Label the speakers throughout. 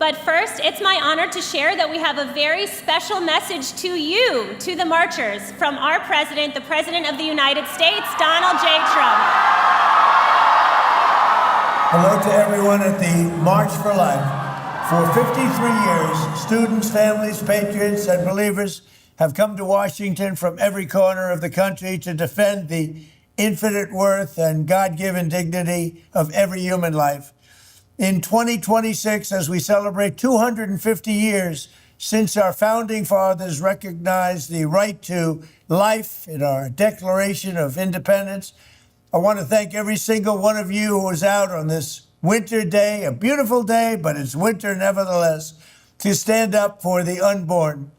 Speaker 1: But first, it's my honor to share that we have a very special message to you, to the marchers, from our president, the President of the United States, Donald J. Trump.
Speaker 2: Hello to everyone at the March for Life. For 53 years, students, families, patriots, and believers have come to Washington from every corner of the country to defend the infinite worth and God-given dignity of every human life. In 2026, as we celebrate 250 years since our founding fathers recognized the right to life in our Declaration of Independence, I want to thank every single one of you who was out on this winter day, a beautiful day, but it's winter nevertheless, to stand up for the unborn.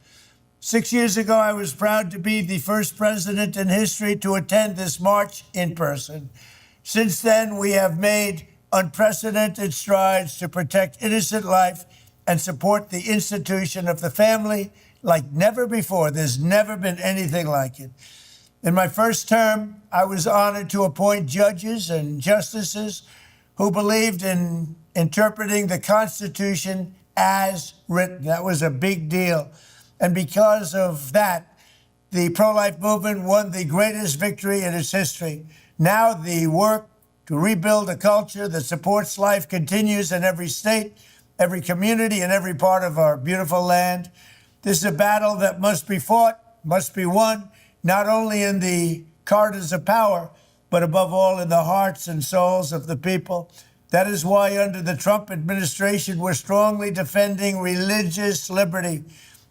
Speaker 2: 6 years ago, I was proud to be the first president in history to attend this march in person. Since then, we have made unprecedented strides to protect innocent life and support the institution of the family like never before. There's never been anything like it. In my first term, I was honored to appoint judges and justices who believed in interpreting the Constitution as written. That was a big deal. And because of that, the pro-life movement won the greatest victory in its history. Now the work to rebuild a culture that supports life continues in every state, every community, and every part of our beautiful land. This is a battle that must be fought, must be won, not only in the corridors of power, but above all in the hearts and souls of the people. That is why under the Trump administration, we're strongly defending religious liberty.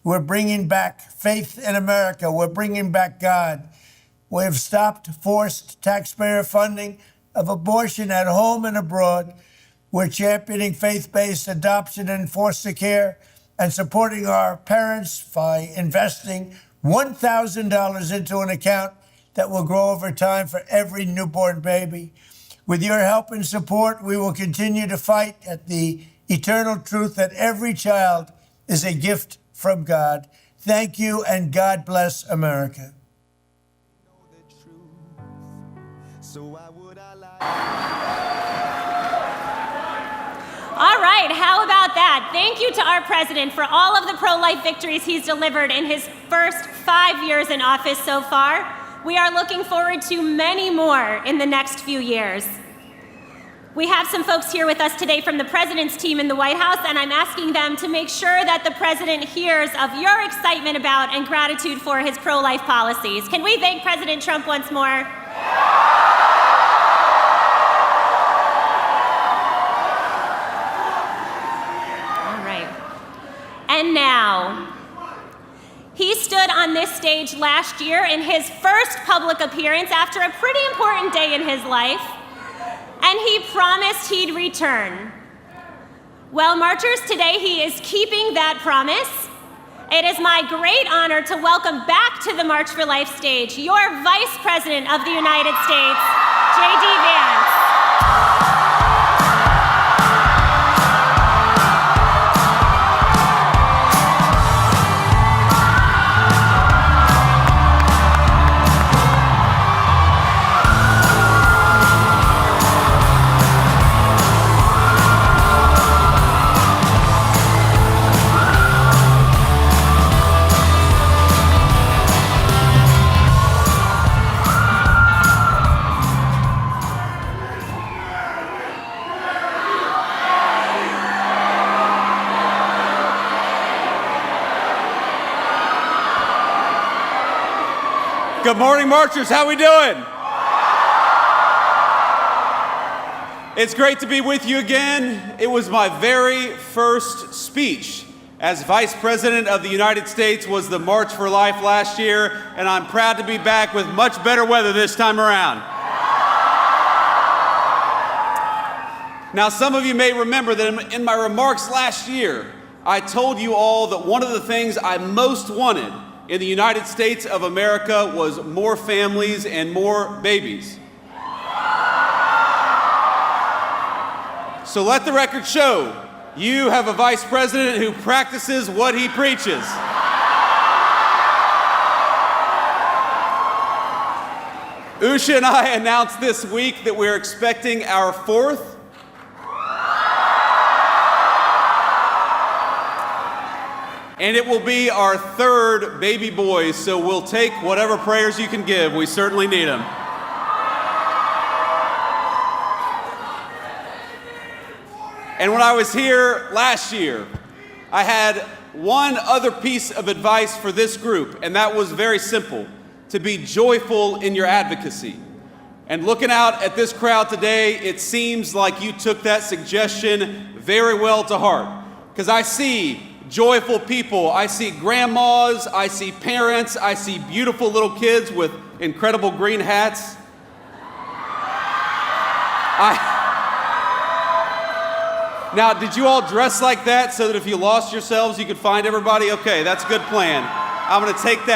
Speaker 2: We're bringing back faith in America. We're bringing back God. We have stopped forced taxpayer funding of abortion at home and abroad. We're championing faith-based adoption and foster care and supporting our parents by investing $1,000 into an account that will grow over time for every newborn baby. With your help and support, we will continue to fight at the eternal truth that every child is a gift from God. Thank you, and God bless America.
Speaker 1: All right, how about that? Thank you to our president for all of the pro-life victories he's delivered in his first 5 years in office so far. We are looking forward to many more in the next few years. We have some folks here with us today from the president's team in the White House, and I'm asking them to make sure that the president hears of your excitement about and gratitude for his pro-life policies. Can we thank President Trump once more? And now, he stood on this stage last year in his first public appearance after a pretty important day in his life, and he promised he'd return. Well, marchers, today he is keeping that promise. It is my great honor to welcome back to the March for Life stage your Vice President of the United States, JD Vance.
Speaker 3: Good morning, marchers. How we doing? It's great to be with you again. It was my very first speech as Vice President of the United States was the March for Life last year, and I'm proud to be back with much better weather this time around. Now, some of you may remember that in my remarks last year, I told you all that one of the things I most wanted in the United States of America was more families and more babies. So let the record show, you have a vice president who practices what he preaches. Usha and I announced this week that we're expecting our fourth And it will be our third baby boy, so we'll take whatever prayers you can give. We certainly need them. And when I was here last year, I had one other piece of advice for this group, and that was very simple: to be joyful in your advocacy. And looking out at this crowd today, it seems like you took that suggestion very well to heart. Because I see joyful people, I see grandmas, I see parents, I see beautiful little kids with incredible green hats. Now, did you all dress like that so that if you lost yourselves, you could find everybody? Okay, that's a good plan. I'm gonna take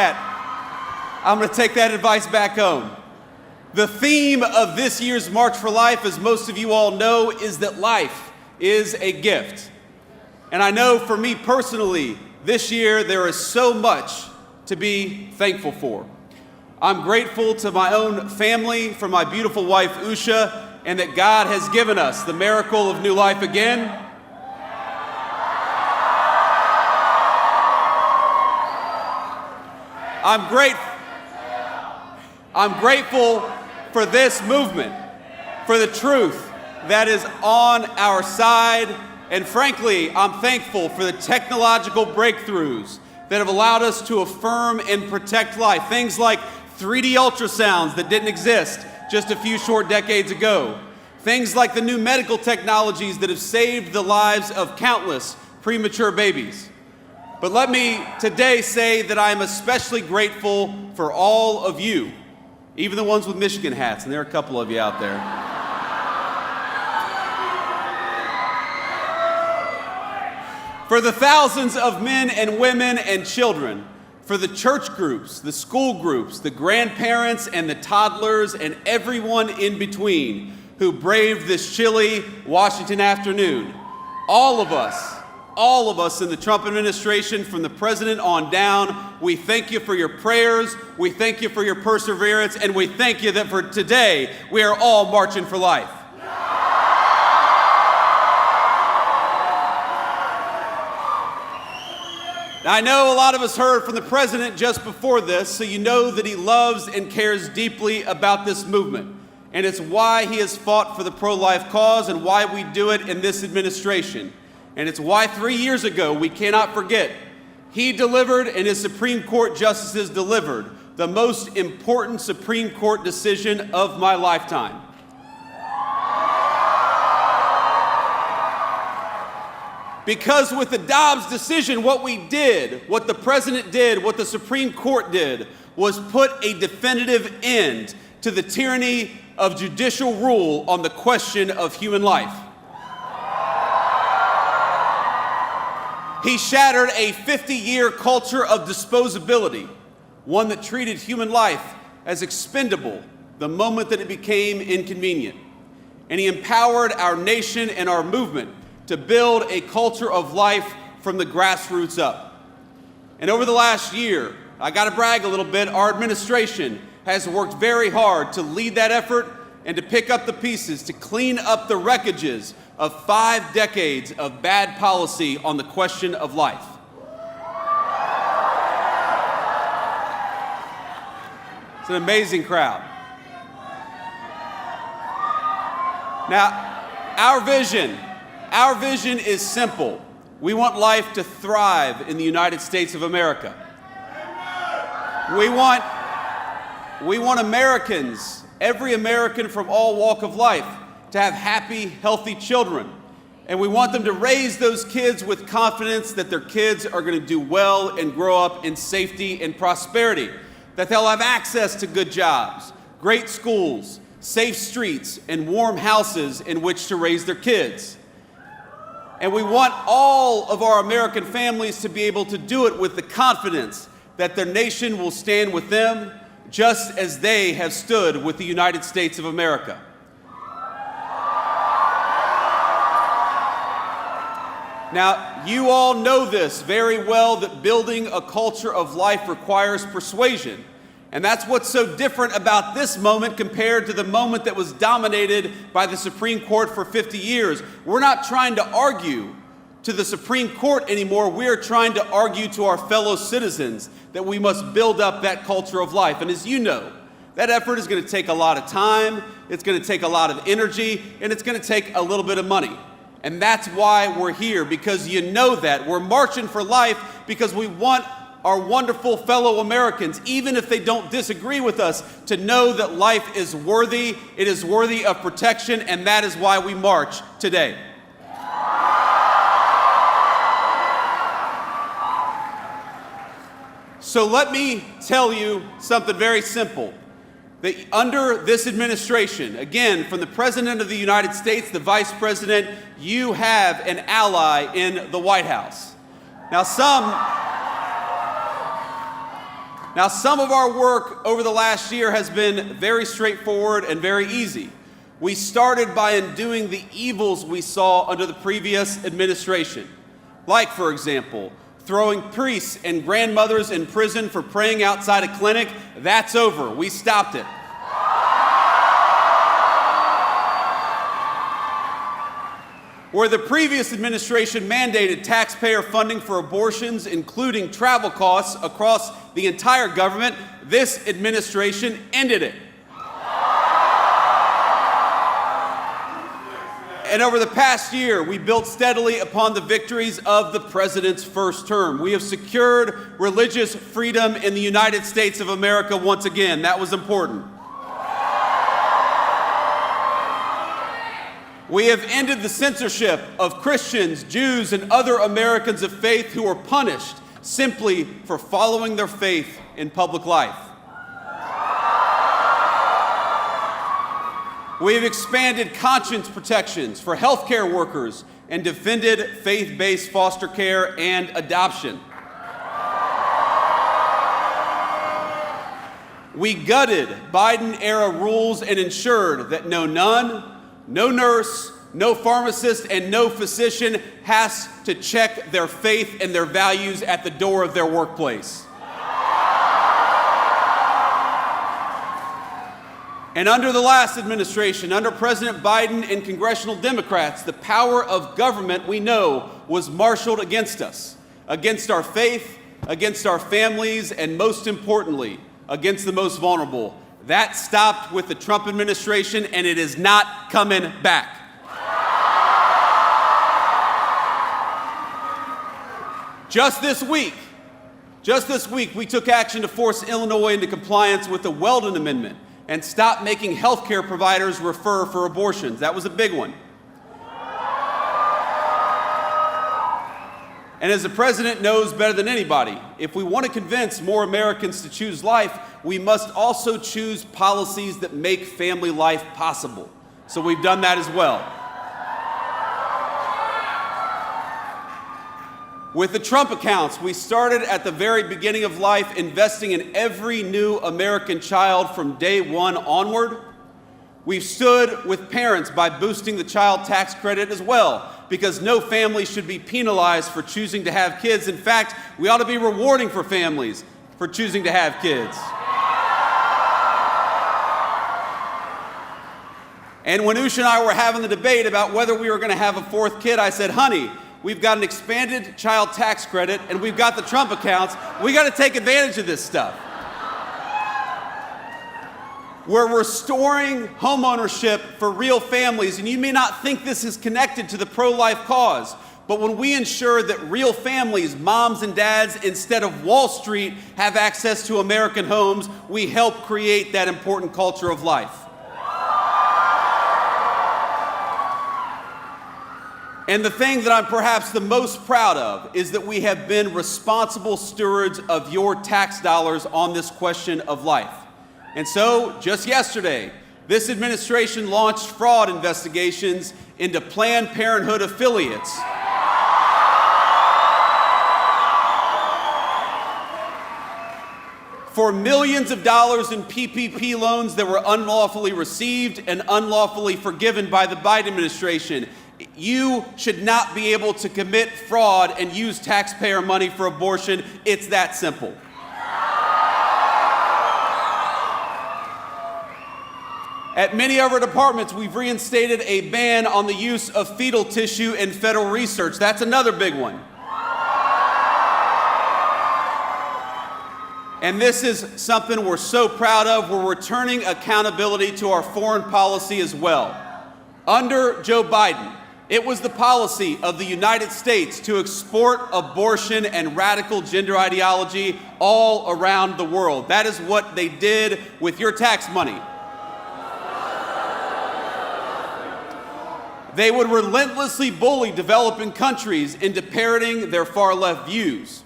Speaker 3: that advice back home. The theme of this year's March for Life, as most of you all know, is that life is a gift. And I know for me personally, this year there is so much to be thankful for. I'm grateful to my own family, for my beautiful wife, Usha, and that God has given us the miracle of new life again. I'm grateful for this movement, for the truth that is on our side, and frankly, I'm thankful for the technological breakthroughs that have allowed us to affirm and protect life. Things like 3D ultrasounds that didn't exist just a few short decades ago. Things like the new medical technologies that have saved the lives of countless premature babies. But let me today say that I am especially grateful for all of you, even the ones with Michigan hats, and there are a couple of you out there. For the thousands of men and women and children, for the church groups, the school groups, the grandparents and the toddlers and everyone in between who braved this chilly Washington afternoon. All of us in the Trump administration, from the president on down, we thank you for your prayers, we thank you for your perseverance, and we thank you that for today, we are all marching for life. Now, I know a lot of us heard from the president just before this, so you know that he loves and cares deeply about this movement. And it's why he has fought for the pro-life cause and why we do it in this administration. And it's why 3 years ago, we cannot forget, he delivered and his Supreme Court justices delivered the most important Supreme Court decision of my lifetime. Because with the Dobbs decision, what we did, what the president did, what the Supreme Court did, was put a definitive end to the tyranny of judicial rule on the question of human life. He shattered a 50-year culture of disposability, one that treated human life as expendable the moment that it became inconvenient. And he empowered our nation and our movement to build a culture of life from the grassroots up. And over the last year, I gotta brag a little bit, our administration has worked very hard to lead that effort and to pick up the pieces, to clean up the wreckages of 5 decades of bad policy on the question of life. It's an amazing crowd. Now, our vision is simple. We want life to thrive in the United States of America. We want Americans, every American from all walk of life, to have happy, healthy children. And we want them to raise those kids with confidence that their kids are going to do well and grow up in safety and prosperity, that they'll have access to good jobs, great schools, safe streets, and warm houses in which to raise their kids. And we want all of our American families to be able to do it with the confidence that their nation will stand with them just as they have stood with the United States of America. Now, you all know this very well, that building a culture of life requires persuasion. And that's what's so different about this moment compared to the moment that was dominated by the Supreme Court for 50 years. We're not trying to argue to the Supreme Court anymore. We are trying to argue to our fellow citizens that we must build up that culture of life. And as you know, that effort is going to take a lot of time, it's going to take a lot of energy, and it's going to take a little bit of money. And that's why we're here, because you know that. We're marching for life because we want our wonderful fellow Americans, even if they don't disagree with us, to know that life is worthy, it is worthy of protection, and that is why we march today. So let me tell you something very simple. That under this administration, again, from the President of the United States, the Vice President, you have an ally in the White House. Now some of our work over the last year has been very straightforward and very easy. We started by undoing the evils we saw under the previous administration. Like, for example, throwing priests and grandmothers in prison for praying outside a clinic. That's over. We stopped it. Where the previous administration mandated taxpayer funding for abortions, including travel costs across the entire government, this administration ended it. And over the past year, we built steadily upon the victories of the president's first term. We have secured religious freedom in the United States of America once again. That was important. We have ended the censorship of Christians, Jews, and other Americans of faith who are punished simply for following their faith in public life. We have expanded conscience protections for healthcare workers and defended faith-based foster care and adoption. We gutted Biden-era rules and ensured that no nun, no nurse, no pharmacist, and no physician has to check their faith and their values at the door of their workplace. And under the last administration, under President Biden and congressional Democrats, the power of government, we know, was marshaled against us, against our faith, against our families, and most importantly, against the most vulnerable. That stopped with the Trump administration, and it is not coming back. Just this week, we took action to force Illinois into compliance with the Weldon Amendment and stop making healthcare providers refer for abortions. That was a big one. And as the president knows better than anybody, if we want to convince more Americans to choose life, we must also choose policies that make family life possible. So we've done that as well. With the Trump accounts, we started at the very beginning of life, investing in every new American child from day one onward. We've stood with parents by boosting the child tax credit as well, because no family should be penalized for choosing to have kids. In fact, we ought to be rewarding for families for choosing to have kids. And when Usha and I were having the debate about whether we were going to have a fourth kid, I said, honey, we've got an expanded child tax credit, and we've got the Trump accounts. We got to take advantage of this stuff. We're restoring homeownership for real families, and you may not think this is connected to the pro-life cause, but when we ensure that real families, moms and dads, instead of Wall Street, have access to American homes, we help create that important culture of life. And the thing that I'm perhaps the most proud of is that we have been responsible stewards of your tax dollars on this question of life. And so, just yesterday, this administration launched fraud investigations into Planned Parenthood affiliates. For millions of dollars in PPP loans that were unlawfully received and unlawfully forgiven by the Biden administration. You should not be able to commit fraud and use taxpayer money for abortion. It's that simple. At many of our departments, we've reinstated a ban on the use of fetal tissue in federal research. That's another big one. And this is something we're so proud of. We're returning accountability to our foreign policy as well. Under Joe Biden, it was the policy of the United States to export abortion and radical gender ideology all around the world. That is what they did with your tax money. They would relentlessly bully developing countries into parroting their far-left views.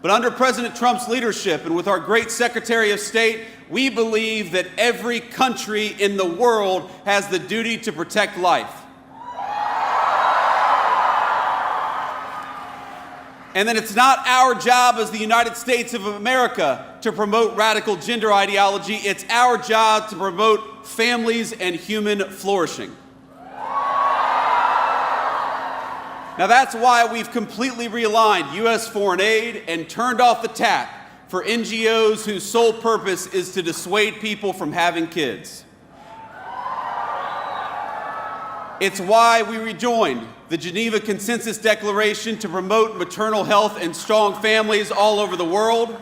Speaker 3: But under President Trump's leadership and with our great Secretary of State, we believe that every country in the world has the duty to protect life. And that it's not our job as the United States of America to promote radical gender ideology. It's our job to promote families and human flourishing. Now that's why we've completely realigned U.S. foreign aid and turned off the tap for NGOs whose sole purpose is to dissuade people from having kids. It's why we rejoined the Geneva Consensus Declaration to promote maternal health and strong families all over the world.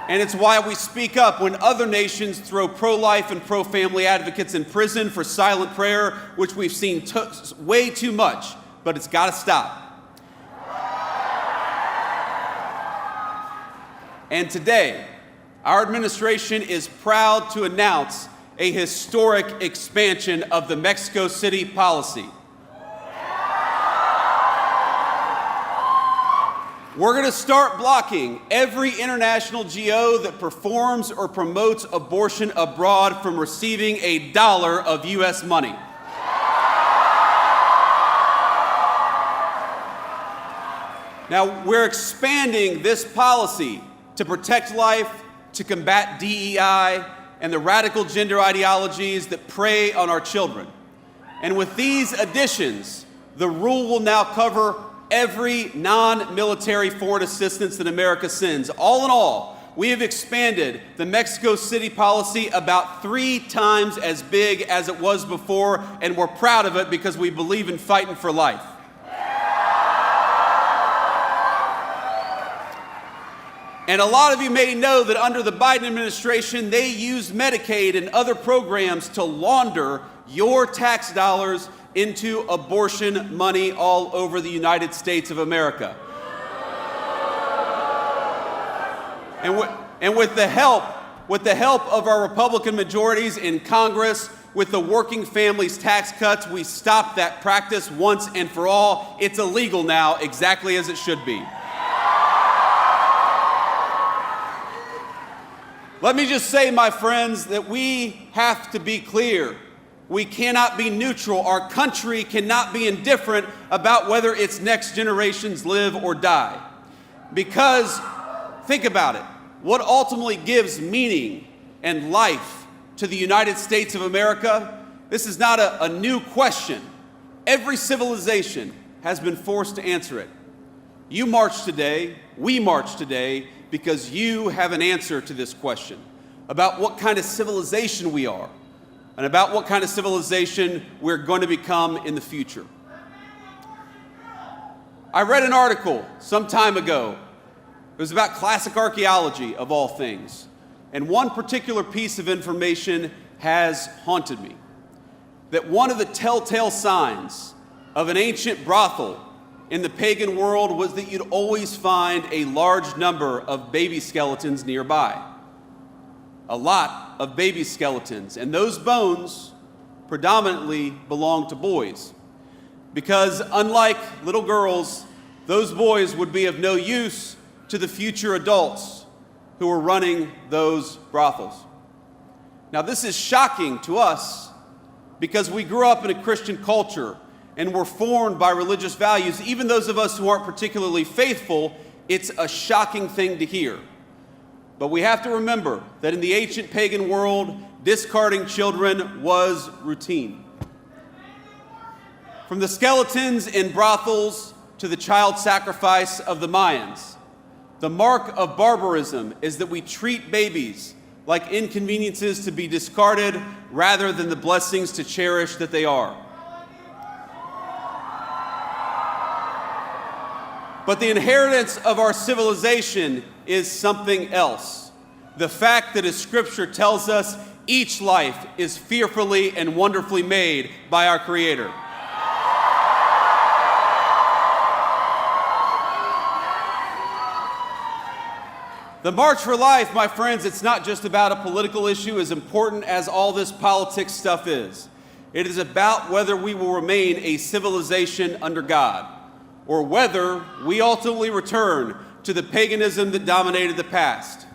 Speaker 3: And it's why we speak up when other nations throw pro-life and pro-family advocates in prison for silent prayer, which we've seen way too much, but it's got to stop. And today, our administration is proud to announce a historic expansion of the Mexico City policy. We're going to start blocking every international GO that performs or promotes abortion abroad from receiving $1 of U.S. money. Now, we're expanding this policy to protect life, to combat DEI, and the radical gender ideologies that prey on our children. And with these additions, the rule will now cover every non-military foreign assistance that America sends. All in all, we have expanded the Mexico City policy about 3 times as big as it was before, and we're proud of it because we believe in fighting for life. And a lot of you may know that under the Biden administration, they use Medicaid and other programs to launder your tax dollars into abortion money all over the United States of America. And with the help of our Republican majorities in Congress, with the Working Families Tax Cuts, we stopped that practice once and for all. It's illegal now, exactly as it should be. Let me just say, my friends, that we have to be clear. We cannot be neutral. Our country cannot be indifferent about whether its next generations live or die. Because, think about it, what ultimately gives meaning and life to the United States of America, this is not a new question. Every civilization has been forced to answer it. You march today, we march today, because you have an answer to this question about what kind of civilization we are and about what kind of civilization we're going to become in the future. I read an article some time ago. It was about classic archaeology, of all things. And one particular piece of information has haunted me. That one of the telltale signs of an ancient brothel in the pagan world was that you'd always find a large number of baby skeletons nearby. A lot of baby skeletons. And those bones predominantly belonged to boys. Because unlike little girls, those boys would be of no use to the future adults who were running those brothels. Now, this is shocking to us because we grew up in a Christian culture and were formed by religious values. Even those of us who aren't particularly faithful, it's a shocking thing to hear. But we have to remember that in the ancient pagan world, discarding children was routine. From the skeletons in brothels to the child sacrifice of the Mayans, the mark of barbarism is that we treat babies like inconveniences to be discarded rather than the blessings to cherish that they are. But the inheritance of our civilization is something else. The fact that, as Scripture tells us, each life is fearfully and wonderfully made by our Creator. The March for Life, my friends, it's not just about a political issue as important as all this politics stuff is. It is about whether we will remain a civilization under God, or whether we ultimately return to the paganism that dominated the past.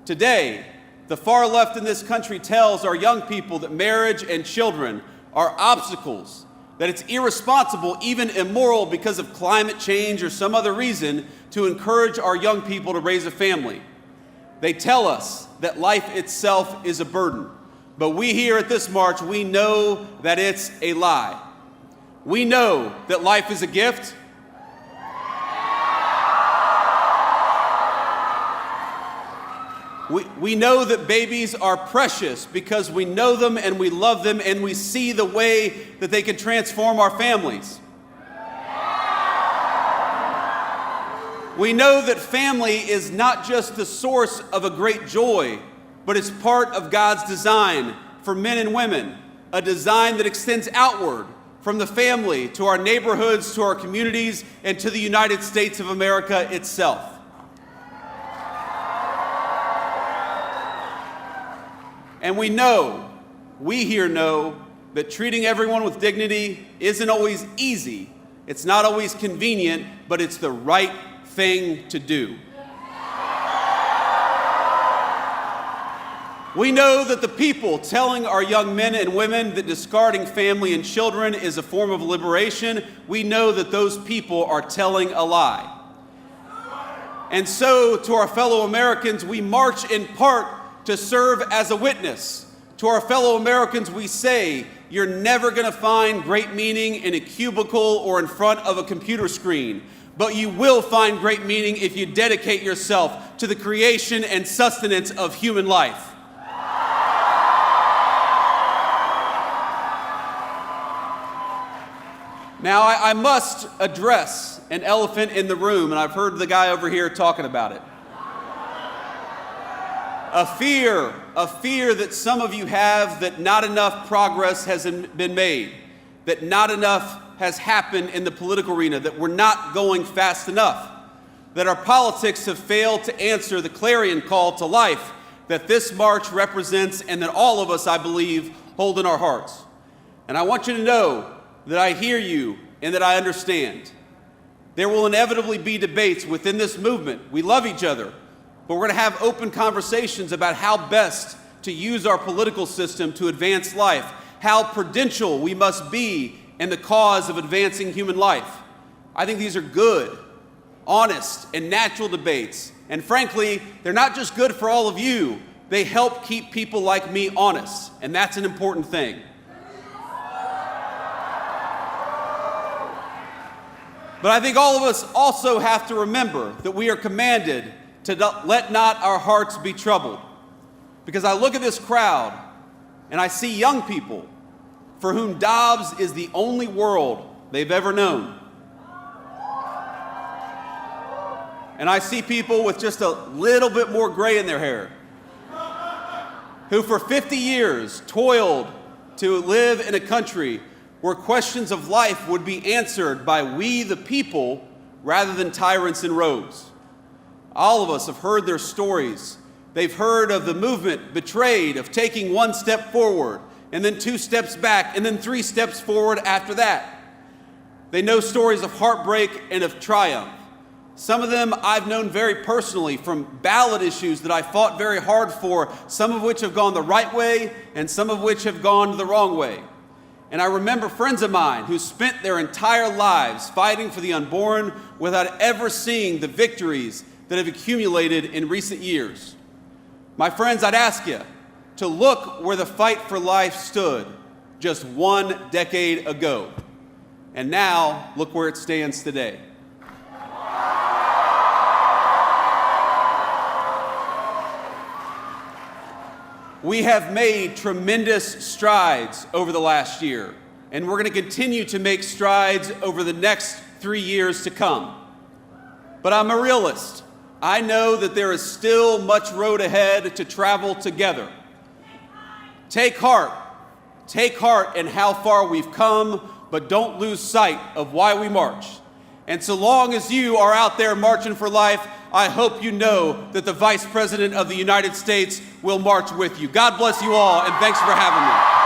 Speaker 3: Today, the far left in this country tells our young people that marriage and children are obstacles, that it's irresponsible, even immoral because of climate change or some other reason, to encourage our young people to raise a family. They tell us that life itself is a burden, but we here at this march, we know that it's a lie. We know that life is a gift. We know that babies are precious because we know them and we love them and we see the way that they can transform our families. We know that family is not just the source of a great joy, but it's part of God's design for men and women, a design that extends outward from the family to our neighborhoods, to our communities, and to the United States of America itself. And we here know, that treating everyone with dignity isn't always easy, it's not always convenient, but it's the right thing to do. We know that the people telling our young men and women that discarding family and children is a form of liberation, we know that those people are telling a lie. And so, to our fellow Americans, we march in part to serve as a witness. To our fellow Americans, we say, you're never going to find great meaning in a cubicle or in front of a computer screen, but you will find great meaning if you dedicate yourself to the creation and sustenance of human life. Now, I must address an elephant in the room, and I've heard the guy over here talking about it. A fear that some of you have that not enough progress has been made, that not enough has happened in the political arena, that we're not going fast enough, that our politics have failed to answer the clarion call to life that this march represents and that all of us, I believe, hold in our hearts. And I want you to know that I hear you and that I understand. There will inevitably be debates within this movement. We love each other. But we're going to have open conversations about how best to use our political system to advance life, how prudential we must be in the cause of advancing human life. I think these are good, honest, and natural debates. And frankly, they're not just good for all of you, they help keep people like me honest, and that's an important thing. But I think all of us also have to remember that we are commanded to let not our hearts be troubled. Because I look at this crowd and I see young people for whom Dobbs is the only world they've ever known. And I see people with just a little bit more gray in their hair, who for 50 years toiled to live in a country where questions of life would be answered by we the people rather than tyrants in robes. All of us have heard their stories. They've heard of the movement betrayed, of taking one step forward, and then 2 steps back, and then 3 steps forward after that. They know stories of heartbreak and of triumph. Some of them I've known very personally from ballot issues that I fought very hard for, some of which have gone the right way, and some of which have gone the wrong way. And I remember friends of mine who spent their entire lives fighting for the unborn without ever seeing the victories that have accumulated in recent years. My friends, I'd ask you to look where the fight for life stood just 1 decade ago. And now, look where it stands today. We have made tremendous strides over the last year, and we're going to continue to make strides over the next 3 years to come. But I'm a realist. I know that there is still much road ahead to travel together. Take heart. Take heart in how far we've come, but don't lose sight of why we march. And so long as you are out there marching for life, I hope you know that the Vice President of the United States will march with you. God bless you all, and thanks for having me.